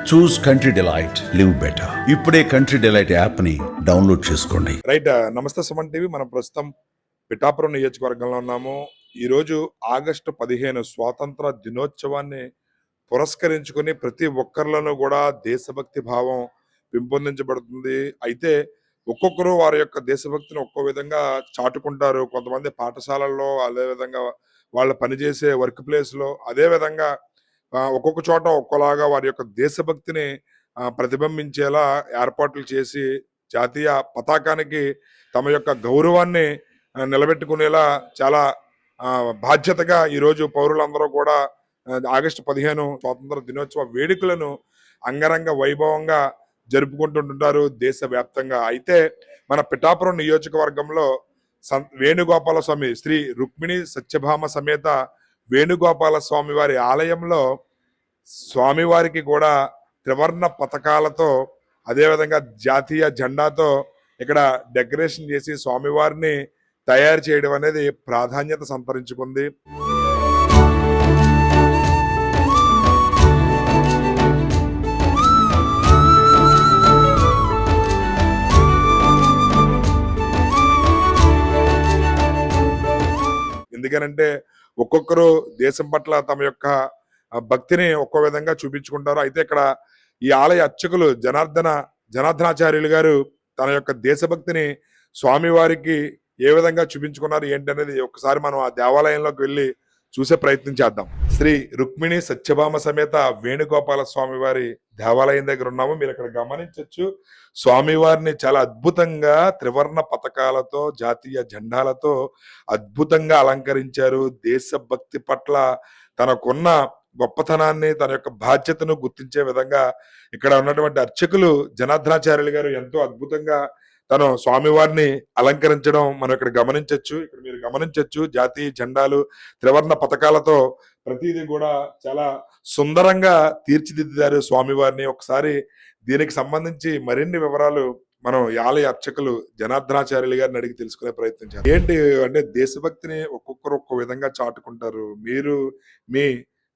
చూస్ country delight, live better. ఇప్పుడే country delight app ని download చేసుకోండి. రైట్. నమస్తే సుమన్ టీవీ. మనం ప్రస్తుతం పిఠాపురం నియోజకవర్గంలో ఉన్నాము. ఈరోజు ఆగస్టు 15 స్వాతంత్ర దినోత్సవాన్ని పురస్కరించుకొని ప్రతి ఒక్కరిలోనూ కూడా దేశభక్తి భావం పెంపొందించబడుతుంది. అయితే ఒక్కొక్కరు వారి యొక్క దేశభక్తిని ఒక్కో విధంగా చాటుకుంటారు. కొంతమంది పాఠశాలల్లో, అదేవిధంగా వాళ్ళు పనిచేసే వర్క్ ప్లేస్లో, అదేవిధంగా ఒక్కొక్క చోట ఒక్కోలాగా వారి యొక్క దేశభక్తిని ప్రతిబింబించేలా ఏర్పాట్లు చేసి జాతీయ పతాకానికి తమ యొక్క గౌరవాన్ని నిలబెట్టుకునేలా చాలా బాధ్యతగా ఈరోజు పౌరులందరూ కూడా ఆగస్టు 15 స్వాతంత్ర దినోత్సవ వేడుకలను అంగరంగ వైభవంగా జరుపుకుంటుంటారు దేశవ్యాప్తంగా. అయితే మన పిఠాపురం నియోజకవర్గంలో వేణుగోపాల స్వామి శ్రీ రుక్మిణి సత్యభామ సమేత వేణుగోపాల స్వామి వారి ఆలయంలో స్వామివారికి కూడా త్రివర్ణ పథకాలతో, అదేవిధంగా జాతీయ జెండాతో ఇక్కడ డెకరేషన్ చేసి స్వామివారిని తయారు చేయడం అనేది ప్రాధాన్యత సంతరించుకుంది. ఎందుకనంటే ఒక్కొక్కరు దేశం పట్ల తమ యొక్క భక్తిని ఒక్కో విధంగా చూపించుకుంటారు. అయితే ఇక్కడ ఈ ఆలయ అర్చకులు జనార్దనాచార్యులు గారు తన యొక్క దేశభక్తిని స్వామివారికి ఏ విధంగా చూపించుకున్నారు ఏంటి అనేది ఒకసారి మనం ఆ దేవాలయంలోకి వెళ్ళి చూసే ప్రయత్నం చేద్దాం. శ్రీ రుక్మిణి సత్యభామ సమేత వేణుగోపాల స్వామి వారి దేవాలయం దగ్గర ఉన్నాము. మీరు ఇక్కడ గమనించవచ్చు, స్వామివారిని చాలా అద్భుతంగా త్రివర్ణ పథకాలతో, జాతీయ జెండాలతో అద్భుతంగా అలంకరించారు. దేశభక్తి పట్ల తనకున్న గొప్పతనాన్ని, తన యొక్క బాధ్యతను గుర్తించే విధంగా ఇక్కడ ఉన్నటువంటి అర్చకులు జనార్దనాచార్యులు గారు ఎంతో అద్భుతంగా తను స్వామివారిని అలంకరించడం మనం ఇక్కడ గమనించవచ్చు. ఇక్కడ మీరు గమనించవచ్చు, జాతీయ జెండాలు, త్రివర్ణ పథకాలతో ప్రతిదీ కూడా చాలా సుందరంగా తీర్చిదిద్దారు స్వామివారిని. ఒకసారి దీనికి సంబంధించి మరిన్ని వివరాలు మనం ఆలయ అర్చకులు జనార్దనాచార్యులు గారిని అడిగి తెలుసుకునే ప్రయత్నం చేయాలి. ఏంటి అంటే దేశభక్తిని ఒక్కొక్కరు ఒక్కో విధంగా చాటుకుంటారు. మీరు మీ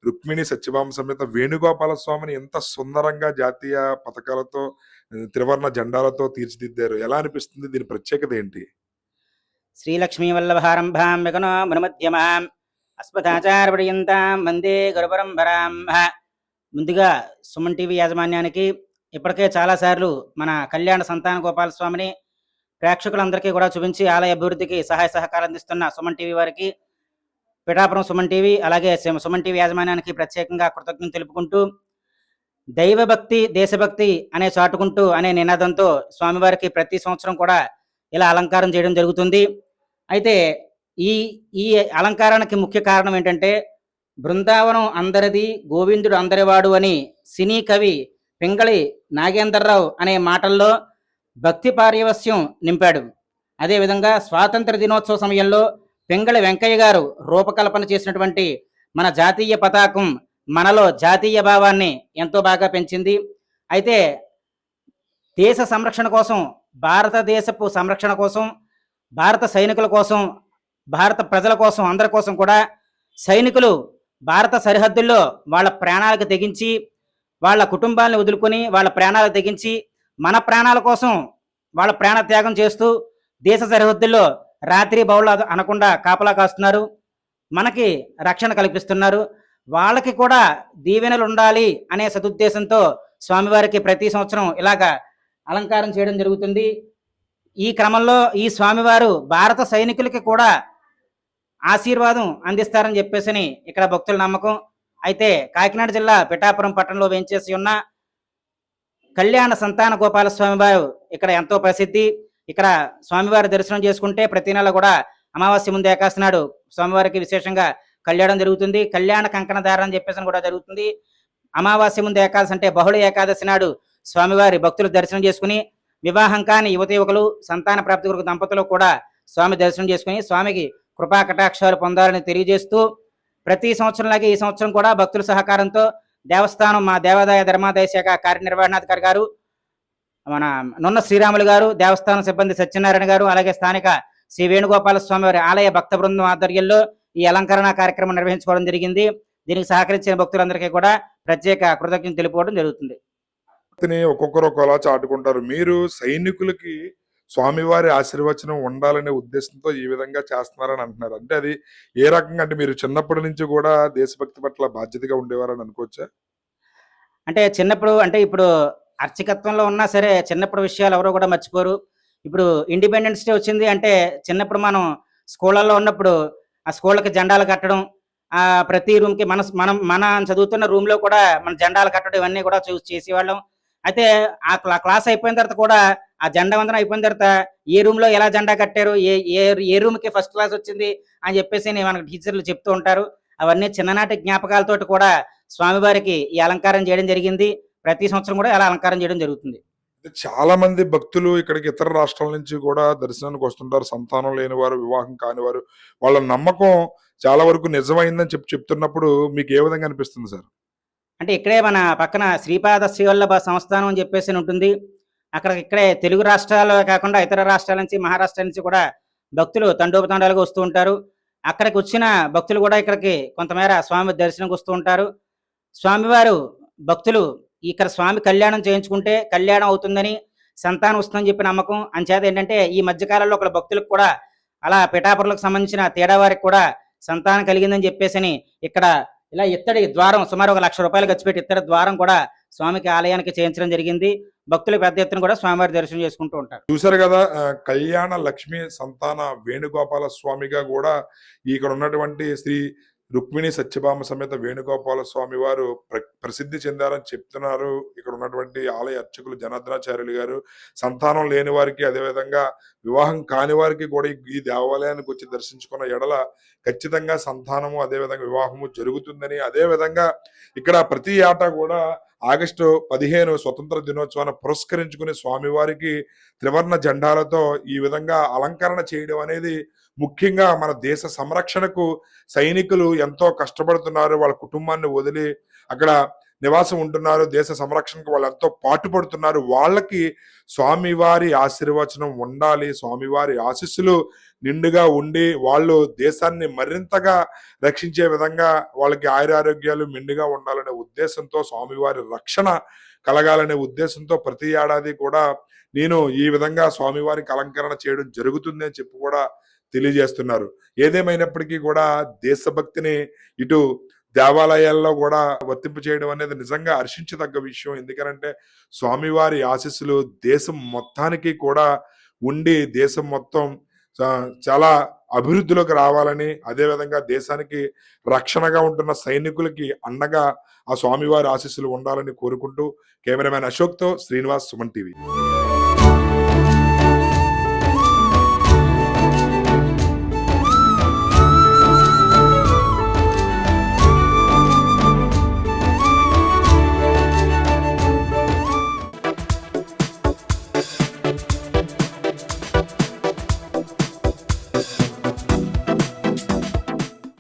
రుక్మిణి సత్యభామ సమేత వేణుగోపాల స్వామిని ఎంత సుందరంగా జాతీయ పథకాలతో, త్రివర్ణ జెండాలతో తీర్చిదిద్దారు. ఎలా అనిపిస్తుంది? దీని ప్రత్యేకత ఏంటి? శ్రీలక్ష్మీ వల్లభారంభాం విగనో మనుమధ్యమాం అస్మదాచార్యపర్యంతాం వందే గురుపరంపరాం. ముందుగా సుమన్ టీవీ యాజమాన్యానికి ఇప్పటికే చాలాసార్లు మన కళ్యాణ సంతాన గోపాల స్వామిని ప్రేక్షకులందరికీ కూడా చూపించి ఆలయ అభివృద్ధికి సహాయ సహకారం అందిస్తున్న సుమన్ టీవీ వారికి, పిఠాపురం సుమన్ టీవీ అలాగే సుమన్ టీవీ యాజమాన్యానికి ప్రత్యేకంగా కృతజ్ఞతలు తెలుపుకుంటూ, దైవభక్తి దేశభక్తి అనే చాటుకుంటూ అనే నినాదంతో స్వామివారికి ప్రతి సంవత్సరం కూడా ఇలా అలంకారం చేయడం జరుగుతుంది. అయితే ఈ ఈ అలంకారానికి ముఖ్య కారణం ఏంటంటే, బృందావనం అందరిది గోవిందుడు అందరివాడు అని సినీ కవి పింగళి నాగేంద్రరావు అనే మాటల్లో భక్తి పార్యవస్యం నింపాడు. అదేవిధంగా స్వాతంత్ర దినోత్సవ సమయంలో పింగళి వెంకయ్య గారు రూపకల్పన చేసినటువంటి మన జాతీయ పతాకం మనలో జాతీయ భావాన్ని ఎంతో బాగా పెంచింది. అయితే దేశ సంరక్షణ కోసం, భారతదేశపు సంరక్షణ కోసం, భారత సైనికుల కోసం, భారత ప్రజల కోసం, అందరి కోసం కూడా సైనికులు భారత సరిహద్దుల్లో వాళ్ళ ప్రాణాలకు తెగించి, వాళ్ళ కుటుంబాలను వదులుకొని వాళ్ళ ప్రాణాలకు తెగించి మన ప్రాణాల కోసం వాళ్ళ ప్రాణ త్యాగం చేస్తూ దేశ సరిహద్దుల్లో రాత్రి బౌళ్ళ అనకుండా కాపలా కాస్తున్నారు, మనకి రక్షణ కల్పిస్తున్నారు. వాళ్ళకి కూడా దీవెనలు ఉండాలి అనే సదుద్దేశంతో స్వామివారికి ప్రతి సంవత్సరం ఇలాగా అలంకారం చేయడం జరుగుతుంది. ఈ క్రమంలో ఈ స్వామివారు భారత సైనికులకి కూడా ఆశీర్వాదం అందిస్తారని చెప్పేసి ఇక్కడ భక్తుల నమ్మకం. అయితే కాకినాడ జిల్లా పిఠాపురం పట్టణంలో వేంచేసి ఉన్న కళ్యాణ సంతాన గోపాల స్వామివారు ఇక్కడ ఎంతో ప్రసిద్ధి. ఇక్కడ స్వామివారి దర్శనం చేసుకుంటే ప్రతి నెల కూడా అమావాస్య ముందు ఏకాదశి నాడు స్వామివారికి విశేషంగా కళ్యాణం జరుగుతుంది. కళ్యాణ కంకణ ధారణ అని చెప్పేసి కూడా జరుగుతుంది. అమావాస్య ముందు ఏకాదశి అంటే బహుళ ఏకాదశి నాడు స్వామివారి భక్తులు దర్శనం చేసుకుని, వివాహం కాని యువత యువకులు, సంతాన ప్రాప్తి కొరకు దంపతులు కూడా స్వామి దర్శనం చేసుకుని స్వామికి కృపా కటాక్షాలు పొందాలని తెలియజేస్తూ, ప్రతి సంవత్సరంలాగే ఈ సంవత్సరం కూడా భక్తుల సహకారంతో దేవస్థానం మా దేవాదాయ ధర్మాదాయ శాఖ కార్యనిర్వహణాధికారి గారు, మన నున్న శ్రీరాములు గారు, దేవస్థానం సిబ్బంది సత్యనారాయణ గారు, అలాగే స్థానిక శ్రీ వేణుగోపాల స్వామి వారి ఆలయ భక్త బృందం ఆధ్వర్యంలో ఈ అలంకరణ కార్యక్రమం నిర్వహించుకోవడం జరిగింది. దీనికి సహకరించిన భక్తులందరికీ కూడా ప్రత్యేక కృతజ్ఞతలు తెలుపుకోవడం జరుగుతుంది. ఒక్కొక్కరు ఒకలా చాటుకుంటారు. మీరు సైనికులకి స్వామివారి ఆశీర్వచనం ఉండాలనే ఉద్దేశంతో ఈ విధంగా చేస్తున్నారని అంటున్నారు. అంటే అది ఏ రకంగా, అంటే మీరు చిన్నప్పటి నుంచి కూడా దేశభక్తి పట్ల బాధ్యతగా ఉండేవారని అనుకోవచ్చా? అంటే చిన్నప్పుడు అంటే ఇప్పుడు అర్చకత్వంలో ఉన్నా సరే చిన్నప్పుడు విషయాలు ఎవరు కూడా మర్చిపోరు. ఇప్పుడు ఇండిపెండెన్స్ డే వచ్చింది అంటే చిన్నప్పుడు మనం స్కూళ్ళల్లో ఉన్నప్పుడు ఆ స్కూళ్ళకి జెండాలు కట్టడం, ప్రతి రూమ్‌కి మనం చదువుతున్న రూమ్‌లో కూడా మన జెండాలు కట్టడం ఇవన్నీ కూడా చేసేవాళ్ళం. అయితే క్లాస్ అయిపోయిన తర్వాత కూడా ఆ జెండా వందనం అయిపోయిన తర్వాత ఏ రూమ్‌లో ఎలా జెండా కట్టారు, ఏ ఏ ఏ రూమ్‌కి ఫస్ట్ క్లాస్ వచ్చింది అని చెప్పేసి మనకు టీచర్లు చెప్తూ ఉంటారు. అవన్నీ చిన్ననాటి జ్ఞాపకాలతోటి కూడా స్వామివారికి ఈ అలంకారం చేయడం జరిగింది. ప్రతి సంవత్సరం కూడా ఇలా అలంకారం చేయడం జరుగుతుంది. చాలా మంది భక్తులు ఇక్కడికి ఇతర రాష్ట్రాల నుంచి కూడా దర్శనానికి వస్తుంటారు. సంతానం లేనివారు, వివాహం కానివారు. వాళ్ళ నమ్మకం చాలా వరకు నిజమైందని చెప్తున్నప్పుడు మీకు ఏ విధంగా అనిపిస్తుంది సార్? అంటే ఇక్కడే మన పక్కన శ్రీపాద శ్రీవల్లభ సంస్థానం అని చెప్పేసి ఉంటుంది. ఇక్కడే తెలుగు రాష్ట్రాలు కాకుండా ఇతర రాష్ట్రాల నుంచి, మహారాష్ట్ర నుంచి కూడా భక్తులు తండోపతండాలుగా వస్తూ ఉంటారు. అక్కడికి వచ్చిన భక్తులు కూడా ఇక్కడికి కొంతమేర స్వామి దర్శనంకి వస్తూ ఉంటారు. స్వామివారు భక్తులు ఇక్కడ స్వామి కళ్యాణం చేయించుకుంటే కళ్యాణం అవుతుందని, సంతానం వస్తుందని చెప్పి నమ్మకం. అంచేత ఏంటంటే ఈ మధ్య కాలంలో ఇక్కడ భక్తులకు కూడా అలా పిఠాపురంలకు సంబంధించిన తేడా వారికి కూడా సంతానం కలిగిందని చెప్పేసని ఇక్కడ ఇలా ఇత్తడి ద్వారం సుమారు ఒక ₹1,00,000 ఖర్చు పెట్టి ఇత్తడి ద్వారం కూడా స్వామికి ఆలయానికి చేయించడం జరిగింది. భక్తులు పెద్ద ఎత్తున కూడా స్వామివారి దర్శనం చేసుకుంటూ ఉంటారు. చూసారు కదా, కళ్యాణ లక్ష్మి సంతాన వేణుగోపాల స్వామిగా కూడా ఇక్కడ ఉన్నటువంటి శ్రీ రుక్మిణి సత్యభామ సమేత వేణుగోపాల స్వామి వారు ప్రసిద్ధి చెందారని చెప్తున్నారు ఇక్కడ ఉన్నటువంటి ఆలయ అర్చకులు జనార్దనాచార్యులు గారు. సంతానం లేని వారికి, అదేవిధంగా వివాహం కాని వారికి కూడా ఈ దేవాలయానికి వచ్చి దర్శించుకున్న ఎడల ఖచ్చితంగా సంతానము, అదేవిధంగా వివాహము జరుగుతుందని, అదేవిధంగా ఇక్కడ ప్రతి ఏటా కూడా ఆగస్టు 15 స్వతంత్ర దినోత్సవాన్ని పురస్కరించుకుని స్వామివారికి త్రివర్ణ జెండాలతో ఈ విధంగా అలంకరణ చేయడం అనేది ముఖ్యంగా మన దేశ సంరక్షణకు సైనికులు ఎంతో కష్టపడుతున్నారు. వాళ్ళ కుటుంబాన్ని వదిలి అక్కడ నివాసం ఉంటున్నారు. దేశ సంరక్షణకు వాళ్ళు ఎంతో పాటుపడుతున్నారు. వాళ్ళకి స్వామివారి ఆశీర్వచనం ఉండాలి, స్వామివారి ఆశీస్సులు నిండుగా ఉండి వాళ్ళు దేశాన్ని మరింతగా రక్షించే విధంగా వాళ్ళకి ఆయురారోగ్యాలు మెండుగా ఉండాలనే ఉద్దేశంతో, స్వామివారి రక్షణ కలగాలనే ఉద్దేశంతో ప్రతి ఏడాది కూడా నేను ఈ విధంగా స్వామివారికి అలంకరణ చేయడం జరుగుతుంది అని చెప్పి కూడా తెలియజేస్తున్నారు. ఏదేమైనప్పటికీ కూడా దేశభక్తిని ఇటు దేవాలయాల్లో కూడా వర్తింపు చేయడం అనేది నిజంగా హర్షించదగ్గ విషయం. ఎందుకనంటే స్వామివారి ఆశీస్సులు దేశం మొత్తానికి కూడా ఉండి దేశం మొత్తం చాలా అభివృద్ధిలోకి రావాలని, అదేవిధంగా దేశానికి రక్షణగా ఉంటున్న సైనికులకి అండగా ఆ స్వామివారి ఆశీస్సులు ఉండాలని కోరుకుంటూ కెమెరామెన్ అశోక్తో శ్రీనివాస్, సుమన్ టీవీ.